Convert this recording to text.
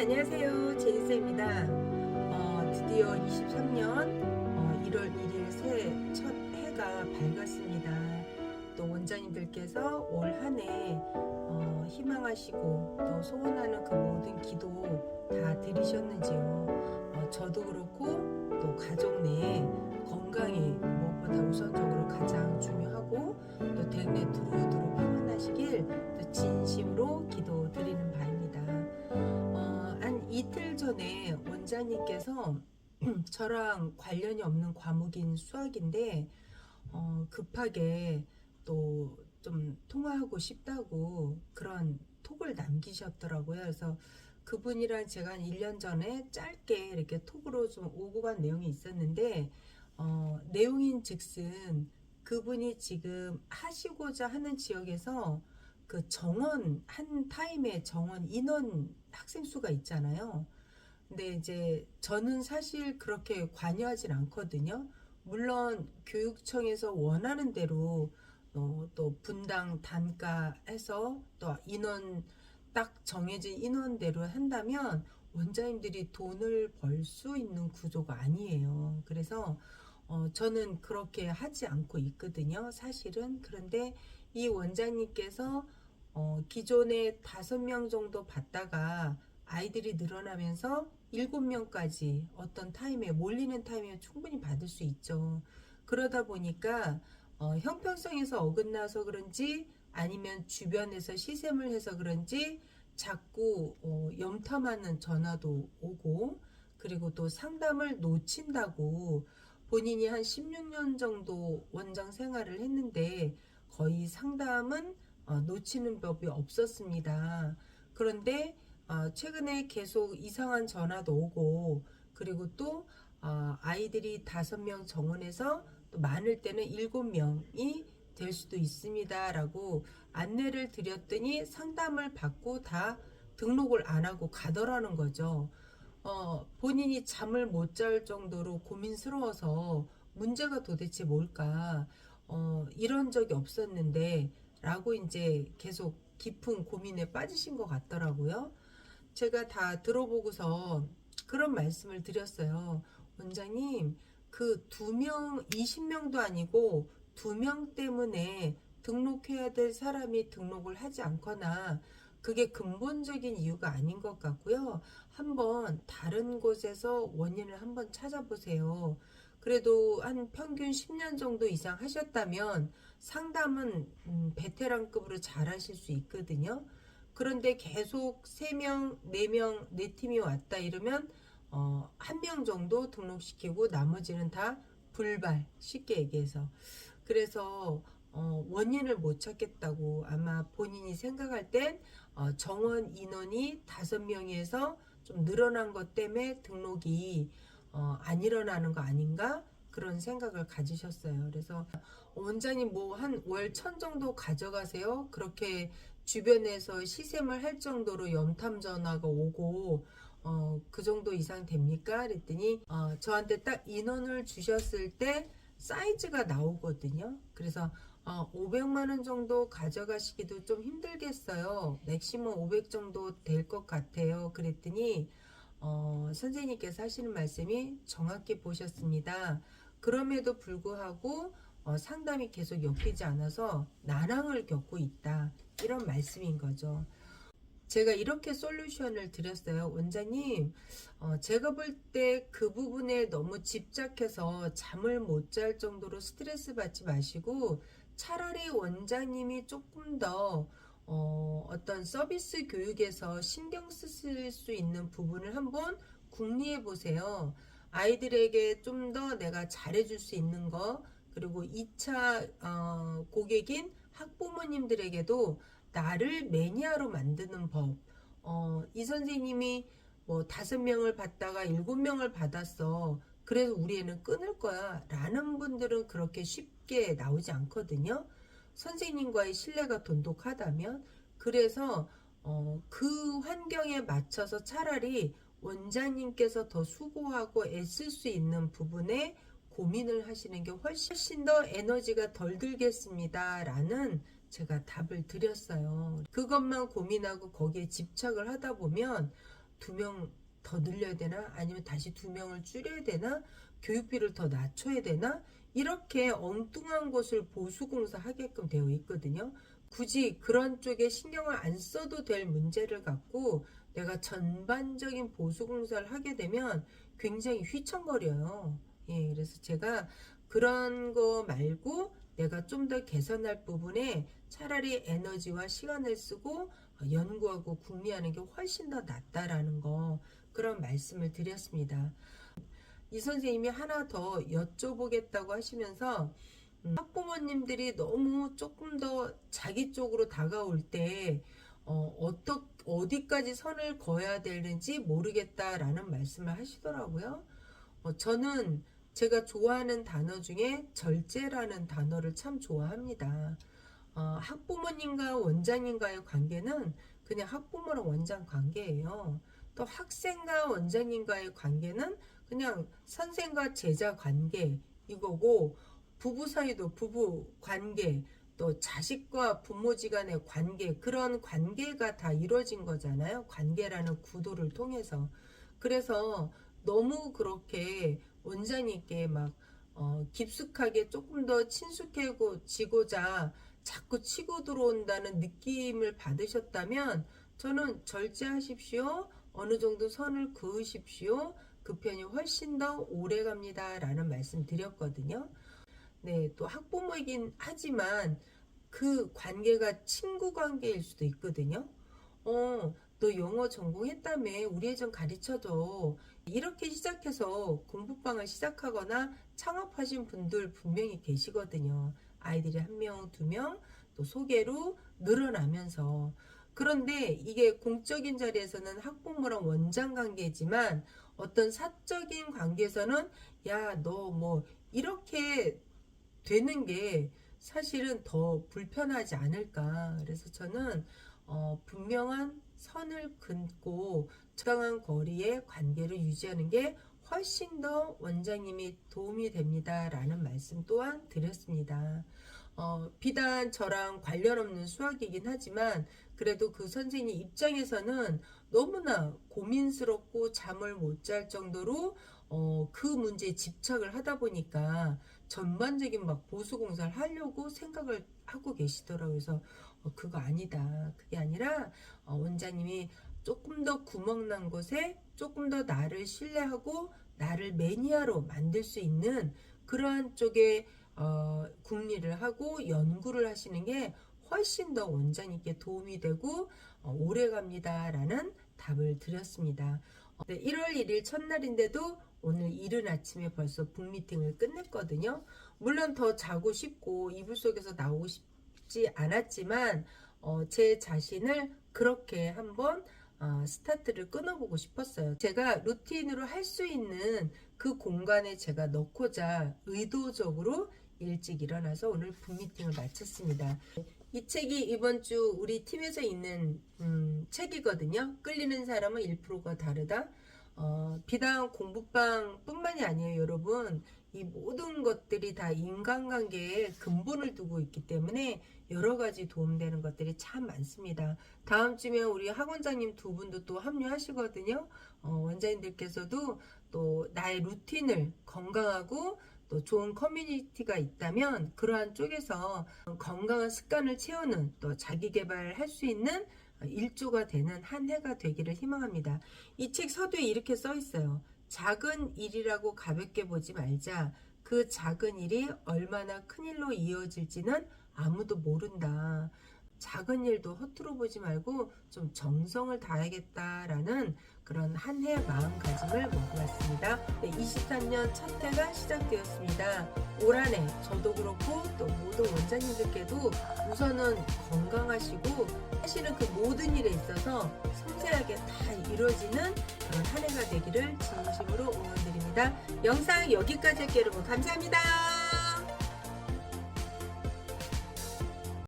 안녕하세요. 제이스입니다. 드디어 23년 1월 1일 새해 첫 해가 밝았습니다. 또 원장님들께서 올 한 해 희망하시고 또 소원하는 그 모든 기도 다 들으셨는지요. 저도 그렇고 또 가족 내에 건강이 무엇보다 우선적으로 가장 중요하고 또 대gne 두루두루 평안하시길 또 진심으로 기도 드리는 바입니다. 한 이틀 전에 원장님께서 저랑 관련이 없는 과목인 수학인데 급하게 또 좀 통화하고 싶다고 그런 톡을 남기셨더라고요. 그래서 그분이랑 제가 한 1년 전에 짧게 이렇게 톡으로 좀 오고 간 내용이 있었는데 내용인 즉슨 그분이 지금 하시고자 하는 지역에서 그 정원 한 타임에 정원 인원 학생 수가 있잖아요. 근데 이제 저는 사실 그렇게 관여하진 않거든요. 물론 교육청에서 원하는 대로 또 분당 단가 해서 또 인원 딱 정해진 인원대로 한다면 원장님들이 돈을 벌 수 있는 구조가 아니에요. 그래서 저는 그렇게 하지 않고 있거든요. 사실은. 그런데 이 원장님께서 기존에 5명 정도 받다가 아이들이 늘어나면서 7명까지 어떤 타임에 몰리는 타임에 충분히 받을 수 있죠. 그러다 보니까 형평성에서 어긋나서 그런지 아니면 주변에서 시샘을 해서 그런지 자꾸 염탐하는 전화도 오고 그리고 또 상담을 놓친다고 본인이 한 16년 정도 원장 생활을 했는데 거의 상담은 놓치는 법이 없었습니다. 그런데 최근에 계속 이상한 전화도 오고 그리고 또 아이들이 5명 정원에서 또 많을 때는 7명이 될 수도 있습니다 라고 안내를 드렸더니 상담을 받고 다 등록을 안 하고 가더라는 거죠. 본인이 잠을 못 잘 정도로 고민스러워서 문제가 도대체 뭘까 이런 적이 없었는데 라고 이제 계속 깊은 고민에 빠지신 것 같더라고요. 제가 다 들어보고서 그런 말씀을 드렸어요. 원장님, 그 2명, 20명도 아니고 2명 때문에 등록해야 될 사람이 등록을 하지 않거나 그게 근본적인 이유가 아닌 것 같고요. 한번 다른 곳에서 원인을 한번 찾아보세요. 그래도 한 평균 10년 정도 이상 하셨다면 상담은 베테랑급으로 잘 하실 수 있거든요. 그런데 계속 3명, 4명, 4팀이 왔다 이러면 1명 정도 등록시키고 나머지는 다 불발, 쉽게 얘기해서. 그래서 원인을 못 찾겠다고 아마 본인이 생각할 땐 정원 인원이 5명에서 좀 늘어난 것 때문에 등록이 안 일어나는 거 아닌가? 그런 생각을 가지셨어요. 그래서 원장님 뭐 한 월 1,000 정도 가져가세요. 그렇게 주변에서 시샘을 할 정도로 염탐 전화가 오고 그 정도 이상 됩니까? 그랬더니 저한테 딱 인원을 주셨을 때 사이즈가 나오거든요. 그래서 500만 원 정도 가져가시기도 좀 힘들겠어요. 맥시멈 500 정도 될 것 같아요. 그랬더니 선생님께서 하시는 말씀이 정확히 보셨습니다. 그럼에도 불구하고 상담이 계속 엮이지 않아서 난항을 겪고 있다. 이런 말씀인 거죠. 제가 이렇게 솔루션을 드렸어요. 원장님, 제가 볼 때 그 부분에 너무 집착해서 잠을 못 잘 정도로 스트레스 받지 마시고 차라리 원장님이 조금 더 어떤 서비스 교육에서 신경 쓰실 수 있는 부분을 한번 궁리해 보세요. 아이들에게 좀 더 내가 잘해줄 수 있는 거, 그리고 2차 고객인 학부모님들에게도 나를 매니아로 만드는 법. 이 선생님이 뭐 5명을 받다가 7명을 받았어. 그래서 우리 애는 끊을 거야. 라는 분들은 그렇게 쉽게 나오지 않거든요. 선생님과의 신뢰가 돈독하다면. 그래서 그 환경에 맞춰서 차라리 원장님께서 더 수고하고 애쓸 수 있는 부분에 고민을 하시는 게 훨씬 더 에너지가 덜 들겠습니다. 라는 제가 답을 드렸어요. 그것만 고민하고 거기에 집착을 하다 보면 2명 더 늘려야 되나? 아니면 다시 2명을 줄여야 되나? 교육비를 더 낮춰야 되나? 이렇게 엉뚱한 것을 보수공사 하게끔 되어 있거든요. 굳이 그런 쪽에 신경을 안 써도 될 문제를 갖고 내가 전반적인 보수공사를 하게 되면 굉장히 휘청거려요. 예, 그래서 제가 그런 거 말고 내가 좀 더 개선할 부분에 차라리 에너지와 시간을 쓰고 연구하고 궁리하는 게 훨씬 더 낫다라는 거, 그런 말씀을 드렸습니다. 이 선생님이 하나 더 여쭤보겠다고 하시면서 학부모님들이 너무 조금 더 자기 쪽으로 다가올 때 어디까지 선을 그어야 되는지 모르겠다라는 말씀을 하시더라고요. 저는 제가 좋아하는 단어 중에 절제라는 단어를 참 좋아합니다. 학부모님과 원장님과의 관계는 그냥 학부모랑 원장 관계예요. 또 학생과 원장님과의 관계는 그냥 선생과 제자 관계 이거고, 부부 사이도 부부 관계, 또 자식과 부모지간의 관계, 그런 관계가 다 이루어진 거잖아요. 관계라는 구도를 통해서. 그래서 너무 그렇게 원장님께 막 깊숙하게 조금 더 친숙해지고자 자꾸 치고 들어온다는 느낌을 받으셨다면 저는 절제하십시오. 어느 정도 선을 그으십시오. 그 편이 훨씬 더 오래 갑니다 라는 말씀 드렸거든요. 네, 또 학부모이긴 하지만 그 관계가 친구 관계일 수도 있거든요. 너 영어 전공했다며 우리 애 좀 가르쳐줘. 이렇게 시작해서 공부방을 시작하거나 창업하신 분들 분명히 계시거든요. 아이들이 1명, 2명 또 소개로 늘어나면서. 그런데 이게 공적인 자리에서는 학부모랑 원장 관계지만 어떤 사적인 관계에서는 야, 너 뭐 이렇게 되는 게 사실은 더 불편하지 않을까. 그래서 저는 분명한 선을 긋고 적당한 거리의 관계를 유지하는 게 훨씬 더 원장님이 도움이 됩니다 라는 말씀 또한 드렸습니다. 비단 저랑 관련 없는 수학이긴 하지만 그래도 그 선생님 입장에서는 너무나 고민스럽고 잠을 못 잘 정도로 그 문제에 집착을 하다 보니까 전반적인 막 보수공사를 하려고 생각을 하고 계시더라고요. 그래서 그거 아니다. 그게 아니라 원장님이 조금 더 구멍난 곳에 조금 더 나를 신뢰하고 나를 매니아로 만들 수 있는 그러한 쪽에 궁리를 하고 연구를 하시는 게 훨씬 더 원장님께 도움이 되고 오래 갑니다 라는 답을 드렸습니다. 네, 1월 1일 첫날인데도 오늘 이른 아침에 벌써 북미팅을 끝냈거든요. 물론 더 자고 싶고 이불 속에서 나오고 싶지 않았지만 제 자신을 그렇게 한번 스타트를 끊어보고 싶었어요. 제가 루틴으로 할 수 있는 그 공간에 제가 넣고자 의도적으로 일찍 일어나서 오늘 북미팅을 마쳤습니다. 이 책이 이번 주 우리 팀에서 있는 책이거든요. 끌리는 사람은 1%가 다르다. 비단 공부방 뿐만이 아니에요, 여러분. 이 모든 것들이 다 인간관계에 근본을 두고 있기 때문에 여러 가지 도움되는 것들이 참 많습니다. 다음 주면 우리 학원장님 2분도 또 합류하시거든요. 원장님들께서도 또 나의 루틴을 건강하고 또 좋은 커뮤니티가 있다면 그러한 쪽에서 건강한 습관을 채우는 또 자기 개발할 수 있는 일조가 되는 한 해가 되기를 희망합니다. 이 책 서두에 이렇게 써 있어요. 작은 일이라고 가볍게 보지 말자. 그 작은 일이 얼마나 큰 일로 이어질지는 아무도 모른다. 작은 일도 허투루 보지 말고 좀 정성을 다하겠다라는 그런 한 해 마음가짐을 먹어봤습니다. 네, 23년 첫 해가 시작되었습니다. 올 한 해 저도 그렇고 또 모든 원장님들께도 우선은 건강하시고 사실은 그 모든 일에 있어서 섬세하게 다 이루어지는 그런 한 해가 되기를 진심으로 응원드립니다. 영상 여기까지 할게요, 여러분. 감사합니다.